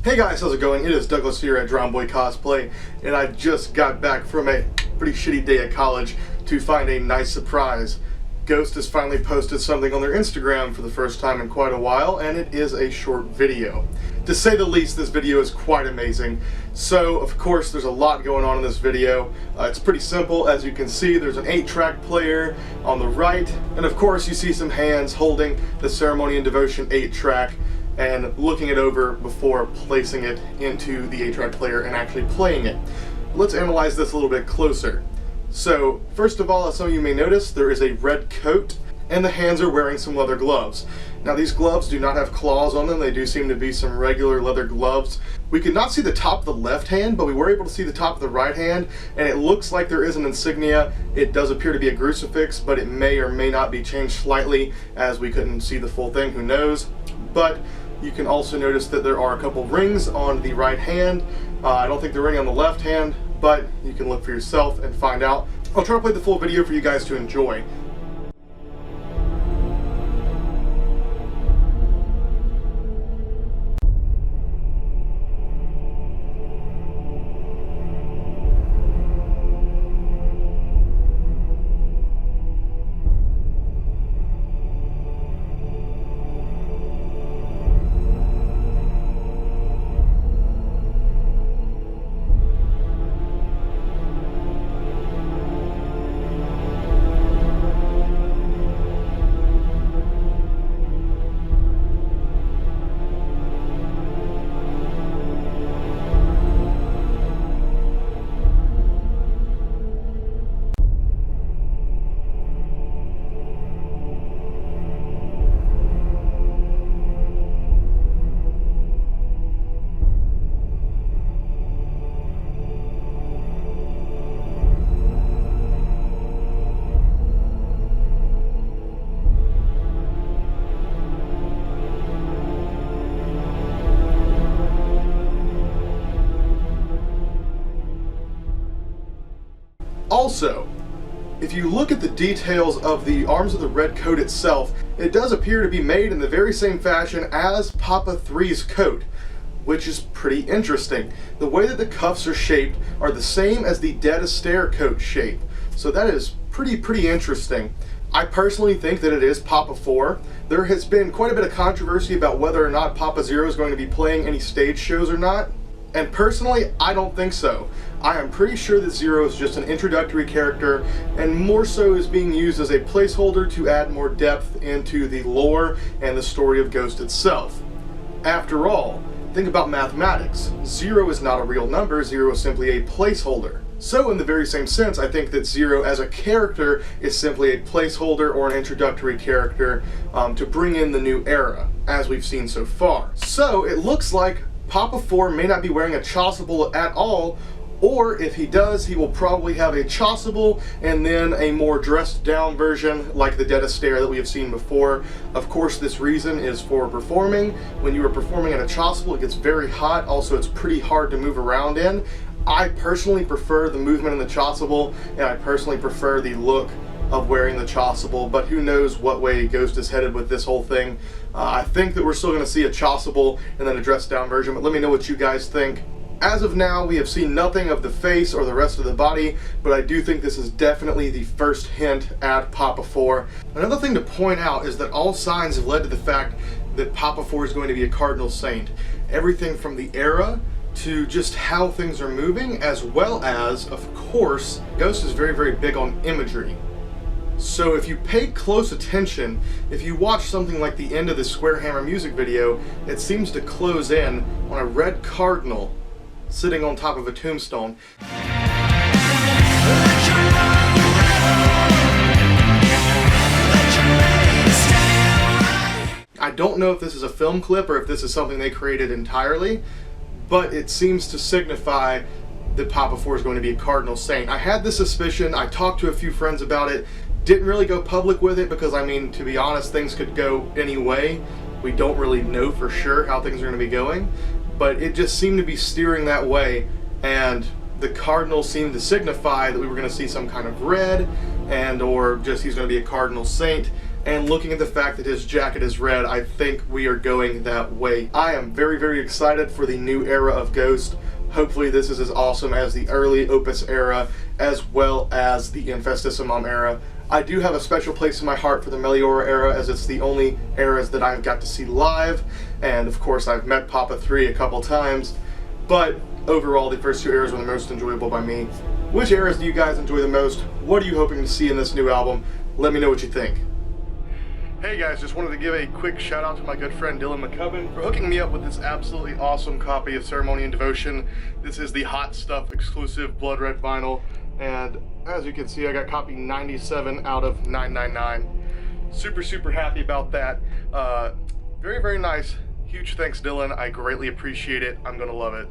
Hey guys, how's it going? It is Douglas here at Drown Boy Cosplay, and I just got back from a pretty shitty day at college to find a nice surprise. Ghost has finally posted something on their Instagram for the first time in quite a while, and it is a short video. To say the least, this video is quite amazing. So, of course, there's a lot going on in this video. It's pretty simple. As you can see, there's an 8-track player on the right, and of course you see some hands holding the Ceremony and Devotion 8-track and looking it over before placing it into the 8-track player and actually playing it. Let's analyze this a little bit closer. So, first of all, as some of you may notice, there is a red coat, and the hands are wearing some leather gloves. Now, these gloves do not have claws on them. They do seem to be some regular leather gloves. We could not see the top of the left hand, but we were able to see the top of the right hand, and it looks like there is an insignia. It does appear to be a crucifix, but it may or may not be changed slightly, as we couldn't see the full thing, who knows. But you can also notice that there are a couple rings on the right hand. I don't think there are any on the left hand, but you can look for yourself and find out. I'll try to play the full video for you guys to enjoy. Also, if you look at the details of the arms of the red coat itself, it does appear to be made in the very same fashion as Papa 3's coat, which is pretty interesting. The way that the cuffs are shaped are the same as the Dead Astaire coat shape, so that is pretty interesting. I personally think that it is Papa 4. There has been quite a bit of controversy about whether or not Papa 0 is going to be playing any stage shows or not. And personally, I don't think so. I am pretty sure that Zero is just an introductory character, and more so is being used as a placeholder to add more depth into the lore and the story of Ghost itself. After all, think about mathematics. 0 is not a real number, 0 is simply a placeholder. So in the very same sense, I think that 0 as a character is simply a placeholder or an introductory character to bring in the new era, as we've seen so far. So it looks like Papa 4 may not be wearing a chasuble at all, or if he does, he will probably have a chasuble and then a more dressed down version like the Dead Astaire that we have seen before. Of course, this reason is for performing. When you are performing in a chasuble, it gets very hot. Also, it's pretty hard to move around in. I personally prefer the movement in the chasuble, and I personally prefer the look of wearing the chasuble, but who knows what way Ghost is headed with this whole thing. I think that we're still going to see a chasuble and then a dressed down version, but let me know what you guys think. As of now, we have seen nothing of the face or the rest of the body, but I do think this is definitely the first hint at Papa 4. Another thing to point out is that all signs have led to the fact that Papa 4 is going to be a cardinal saint. Everything from the era to just how things are moving, as well as, of course, Ghost is very big on imagery. So if you paid close attention, if you watch something like the end of the Square Hammer music video, it seems to close in on a red cardinal sitting on top of a tombstone. I don't know if this is a film clip or if this is something they created entirely, but it seems to signify that Papa 4 is going to be a cardinal saint. I had this suspicion, I talked to a few friends about it, didn't really go public with it because, I mean, to be honest, things could go any way. We don't really know for sure how things are going to be going, but it just seemed to be steering that way, and the cardinal seemed to signify that we were going to see some kind of red, and or just he's going to be a cardinal saint. and looking at the fact that his jacket is red, I think we are going that way. I am very, very excited for the new era of Ghost. Hopefully this is as awesome as the early Opus era, as well as the Infestissimum era. I do have a special place in my heart for the Meliora era, as it's the only eras that I've got to see live, and of course I've met Papa 3 a couple times, but overall the first two eras were the most enjoyable by me. Which eras do you guys enjoy the most? What are you hoping to see in this new album? Let me know what you think. Hey guys, just wanted to give a quick shout out to my good friend Dylan McCubbin for hooking me up with this absolutely awesome copy of Ceremony and Devotion. This is the Hot Stuff exclusive blood red vinyl, and as you can see I got copy 97 out of 999. Super happy about that. Very nice. Huge thanks Dylan, I greatly appreciate it. I'm gonna love it.